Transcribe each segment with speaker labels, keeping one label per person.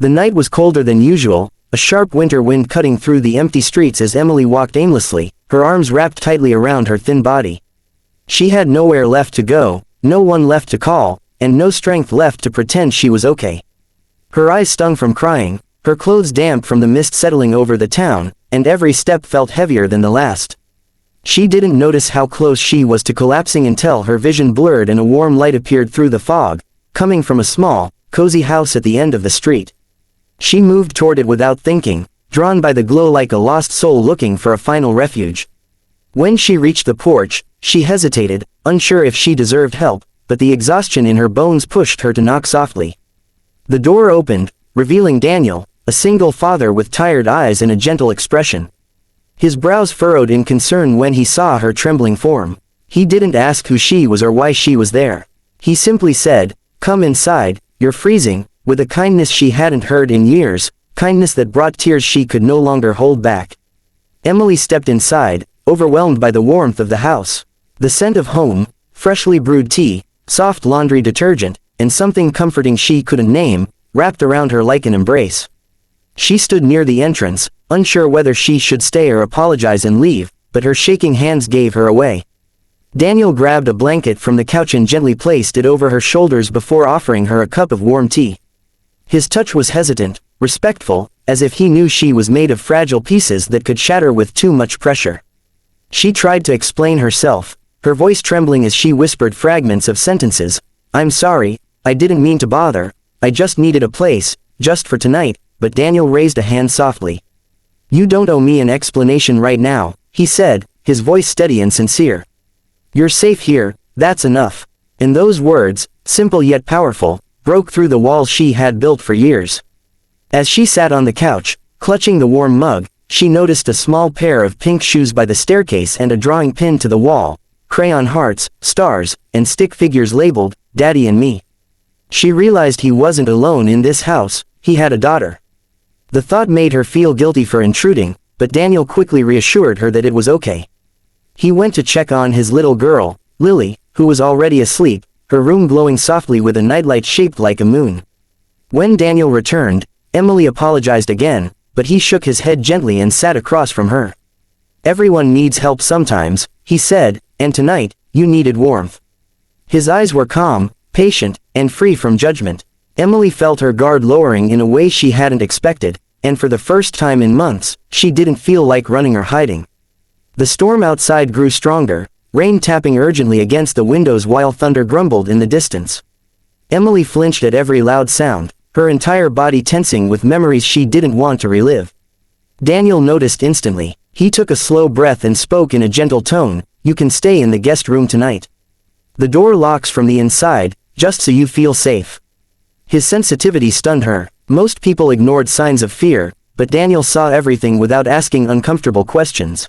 Speaker 1: The night was colder than usual, a sharp winter wind cutting through the empty streets as Emily walked aimlessly, her arms wrapped tightly around her thin body. She had nowhere left to go, no one left to call, and no strength left to pretend she was okay. Her eyes stung from crying, her clothes damp from the mist settling over the town, and every step felt heavier than the last. She didn't notice how close she was to collapsing until her vision blurred and a warm light appeared through the fog, coming from a small, cozy house at the end of the street. She moved toward it without thinking, drawn by the glow like a lost soul looking for a final refuge. When she reached the porch, she hesitated, unsure if she deserved help, but the exhaustion in her bones pushed her to knock softly. The door opened, revealing Daniel, a single father with tired eyes and a gentle expression. His brows furrowed in concern when he saw her trembling form. He didn't ask who she was or why she was there. He simply said, "Come inside, you're freezing," with a kindness she hadn't heard in years, kindness that brought tears she could no longer hold back. Emily stepped inside, overwhelmed by the warmth of the house. The scent of home, freshly brewed tea, soft laundry detergent, and something comforting she couldn't name, wrapped around her like an embrace. She stood near the entrance, unsure whether she should stay or apologize and leave, but her shaking hands gave her away. Daniel grabbed a blanket from the couch and gently placed it over her shoulders before offering her a cup of warm tea. His touch was hesitant, respectful, as if he knew she was made of fragile pieces that could shatter with too much pressure. She tried to explain herself, her voice trembling as she whispered fragments of sentences. "I'm sorry, I didn't mean to bother, I just needed a place, just for tonight," but Daniel raised a hand softly. "You don't owe me an explanation right now," he said, his voice steady and sincere. "You're safe here, that's enough." And those words, simple yet powerful, broke through the walls she had built for years. As she sat on the couch, clutching the warm mug, she noticed a small pair of pink shoes by the staircase and a drawing pinned to the wall, crayon hearts, stars, and stick figures labeled, "Daddy and Me." She realized he wasn't alone in this house, he had a daughter. The thought made her feel guilty for intruding, but Daniel quickly reassured her that it was okay. He went to check on his little girl, Lily, who was already asleep, her room glowing softly with a nightlight shaped like a moon. When Daniel returned, Emily apologized again, but he shook his head gently and sat across from her. "Everyone needs help sometimes," he said, "and tonight, you needed warmth." His eyes were calm, patient, and free from judgment. Emily felt her guard lowering in a way she hadn't expected, and for the first time in months, she didn't feel like running or hiding. The storm outside grew stronger, rain tapping urgently against the windows while thunder grumbled in the distance. Emily flinched at every loud sound, her entire body tensing with memories she didn't want to relive. Daniel noticed instantly. He took a slow breath and spoke in a gentle tone, "You can stay in the guest room tonight. The door locks from the inside, just so you feel safe." His sensitivity stunned her. Most people ignored signs of fear, but Daniel saw everything without asking uncomfortable questions.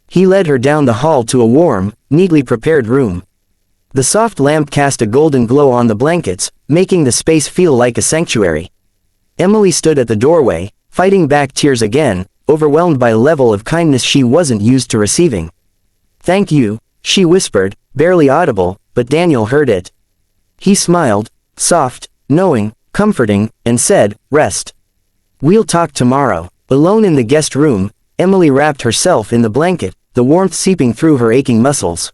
Speaker 1: He led her down the hall to a warm, neatly prepared room. The soft lamp cast a golden glow on the blankets, making the space feel like a sanctuary. Emily stood at the doorway, fighting back tears again, overwhelmed by a level of kindness she wasn't used to receiving. "Thank you," she whispered, barely audible, but Daniel heard it. He smiled, soft, knowing, comforting, and said, "Rest. We'll talk tomorrow." Alone in the guest room, Emily wrapped herself in the blanket, the warmth seeping through her aching muscles.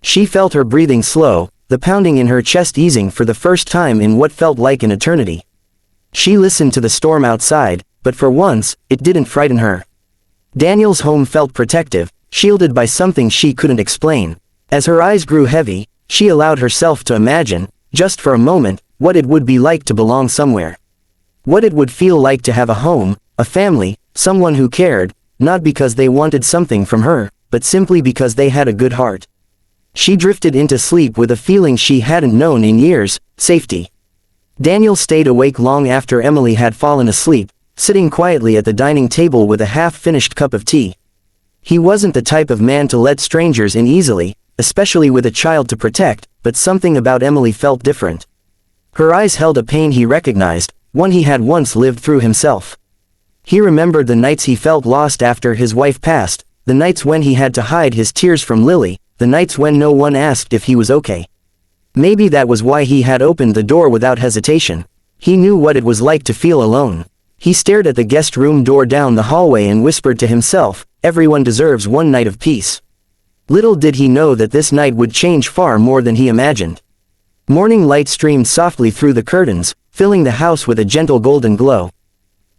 Speaker 1: She felt her breathing slow, the pounding in her chest easing for the first time in what felt like an eternity. She listened to the storm outside, but for once, it didn't frighten her. Daniel's home felt protective, shielded by something she couldn't explain. As her eyes grew heavy, she allowed herself to imagine, just for a moment, what it would be like to belong somewhere. What it would feel like to have a home, a family, someone who cared, not because they wanted something from her, but simply because they had a good heart. She drifted into sleep with a feeling she hadn't known in years, safety. Daniel stayed awake long after Emily had fallen asleep, sitting quietly at the dining table with a half-finished cup of tea. He wasn't the type of man to let strangers in easily, especially with a child to protect, but something about Emily felt different. Her eyes held a pain he recognized, one he had once lived through himself. He remembered the nights he felt lost after his wife passed, the nights when he had to hide his tears from Lily, the nights when no one asked if he was okay. Maybe that was why he had opened the door without hesitation. He knew what it was like to feel alone. He stared at the guest room door down the hallway and whispered to himself, everyone deserves one night of peace. Little did he know that this night would change far more than he imagined. Morning light streamed softly through the curtains, filling the house with a gentle golden glow.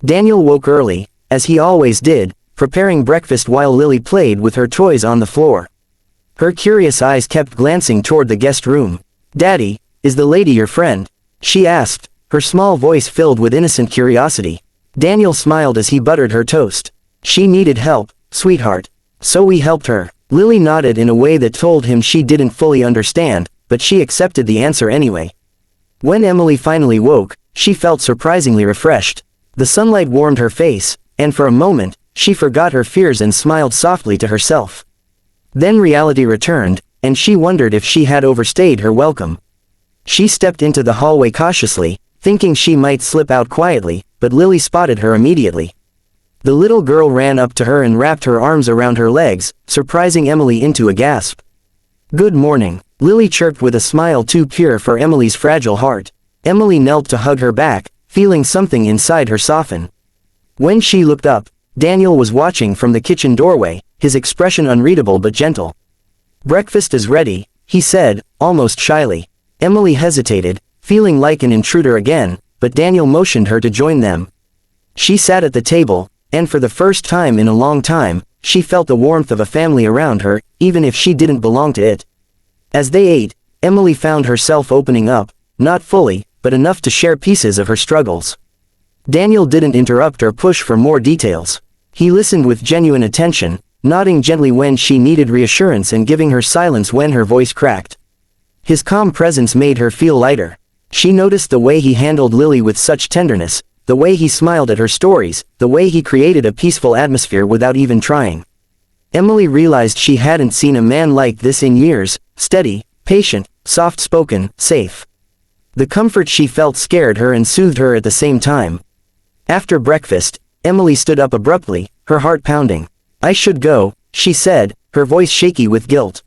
Speaker 1: Daniel woke early, as he always did, preparing breakfast while Lily played with her toys on the floor. Her curious eyes kept glancing toward the guest room. "Daddy, is the lady your friend?" she asked, her small voice filled with innocent curiosity. Daniel smiled as he buttered her toast. "She needed help, sweetheart. So we helped her." Lily nodded in a way that told him she didn't fully understand, but she accepted the answer anyway. When Emily finally woke, she felt surprisingly refreshed. The sunlight warmed her face, and for a moment, she forgot her fears and smiled softly to herself. Then reality returned, and she wondered if she had overstayed her welcome. She stepped into the hallway cautiously, thinking she might slip out quietly, but Lily spotted her immediately. The little girl ran up to her and wrapped her arms around her legs, surprising Emily into a gasp. "Good morning," Lily chirped with a smile too pure for Emily's fragile heart. Emily knelt to hug her back, feeling something inside her soften. When she looked up, Daniel was watching from the kitchen doorway, his expression unreadable but gentle. "Breakfast is ready," he said, almost shyly. Emily hesitated, feeling like an intruder again, but Daniel motioned her to join them. She sat at the table, and for the first time in a long time, she felt the warmth of a family around her, even if she didn't belong to it. As they ate, Emily found herself opening up, not fully, but enough to share pieces of her struggles. Daniel didn't interrupt or push for more details. He listened with genuine attention, nodding gently when she needed reassurance and giving her silence when her voice cracked. His calm presence made her feel lighter. She noticed the way he handled Lily with such tenderness, the way he smiled at her stories, the way he created a peaceful atmosphere without even trying. Emily realized she hadn't seen a man like this in years, steady, patient, soft-spoken, safe. The comfort she felt scared her and soothed her at the same time. After breakfast, Emily stood up abruptly, her heart pounding. "I should go," she said, her voice shaky with guilt.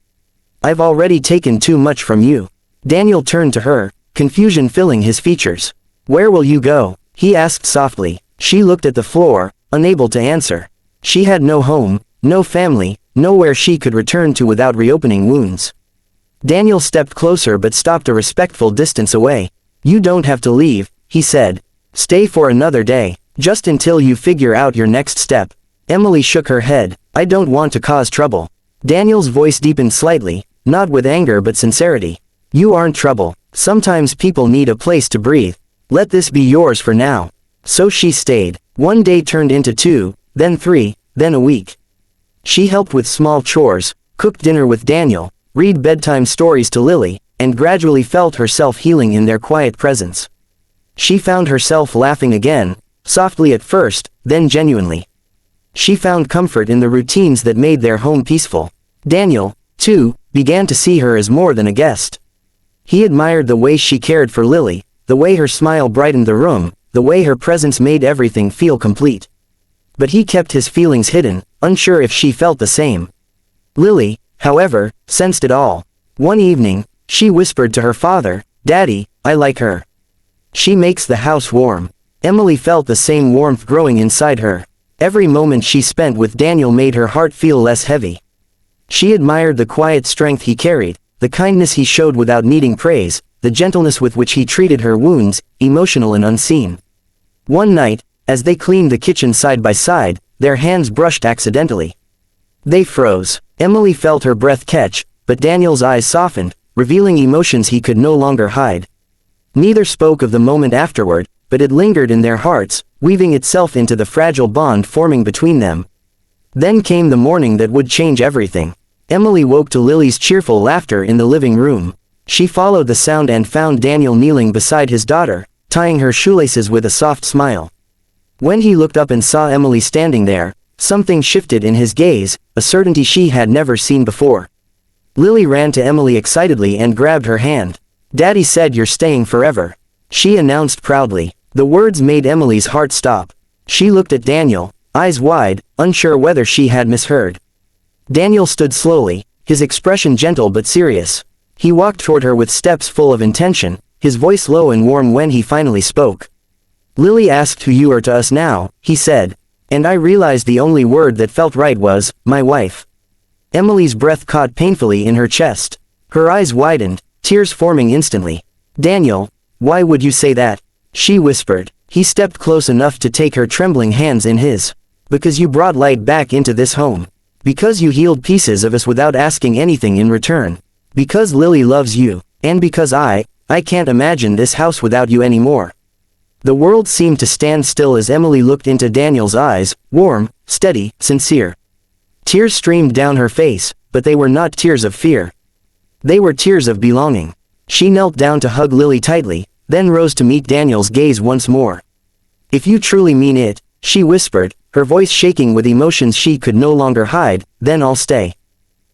Speaker 1: "I've already taken too much from you." Daniel turned to her, confusion filling his features. "Where will you go?" he asked softly. She looked at the floor, unable to answer. She had no home, no family, nowhere she could return to without reopening wounds. Daniel stepped closer but stopped a respectful distance away. "You don't have to leave," he said. "Stay for another day, just until you figure out your next step." Emily shook her head. "I don't want to cause trouble." Daniel's voice deepened slightly, not with anger but sincerity. "You aren't trouble. Sometimes people need a place to breathe. Let this be yours for now." So she stayed. One day turned into 2, then 3, then a week. She helped with small chores, cooked dinner with Daniel, read bedtime stories to Lily, and gradually felt herself healing in their quiet presence. She found herself laughing again, softly at first, then genuinely. She found comfort in the routines that made their home peaceful. Daniel, too, began to see her as more than a guest. He admired the way she cared for Lily, the way her smile brightened the room, the way her presence made everything feel complete. But he kept his feelings hidden, unsure if she felt the same. Lily, however, sensed it all. One evening, she whispered to her father, "Daddy, I like her. She makes the house warm." Emily felt the same warmth growing inside her. Every moment she spent with Daniel made her heart feel less heavy. She admired the quiet strength he carried, the kindness he showed without needing praise, the gentleness with which he treated her wounds, emotional and unseen. One night, as they cleaned the kitchen side by side, their hands brushed accidentally. They froze. Emily felt her breath catch, but Daniel's eyes softened, revealing emotions he could no longer hide. Neither spoke of the moment afterward, but it lingered in their hearts, weaving itself into the fragile bond forming between them. Then came the morning that would change everything. Emily woke to Lily's cheerful laughter in the living room. She followed the sound and found Daniel kneeling beside his daughter, tying her shoelaces with a soft smile. When he looked up and saw Emily standing there, something shifted in his gaze, a certainty she had never seen before. Lily ran to Emily excitedly and grabbed her hand. "Daddy said you're staying forever," she announced proudly. The words made Emily's heart stop. She looked at Daniel, eyes wide, unsure whether she had misheard. Daniel stood slowly, his expression gentle but serious. He walked toward her with steps full of intention, his voice low and warm when he finally spoke. Lily asked who you are to us now, he said. And I realized the only word that felt right was, my wife. Emily's breath caught painfully in her chest. Her eyes widened, tears forming instantly. Daniel, why would you say that? She whispered. He stepped close enough to take her trembling hands in his. Because you brought light back into this home. Because you healed pieces of us without asking anything in return. Because Lily loves you. And because I can't imagine this house without you anymore. The world seemed to stand still as Emily looked into Daniel's eyes, warm, steady, sincere. Tears streamed down her face, but they were not tears of fear. They were tears of belonging. She knelt down to hug Lily tightly, then rose to meet Daniel's gaze once more. If you truly mean it, she whispered, her voice shaking with emotions she could no longer hide, then I'll stay.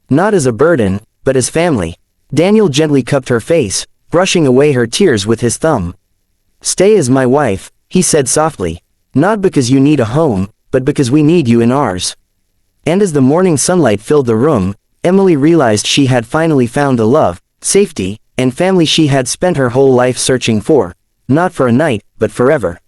Speaker 1: Not as a burden, but as family. Daniel gently cupped her face, brushing away her tears with his thumb. Stay as my wife, he said softly. Not because you need a home, but because we need you in ours. And as the morning sunlight filled the room, Emily realized she had finally found the love, safety, and family she had spent her whole life searching for. Not for a night, but forever.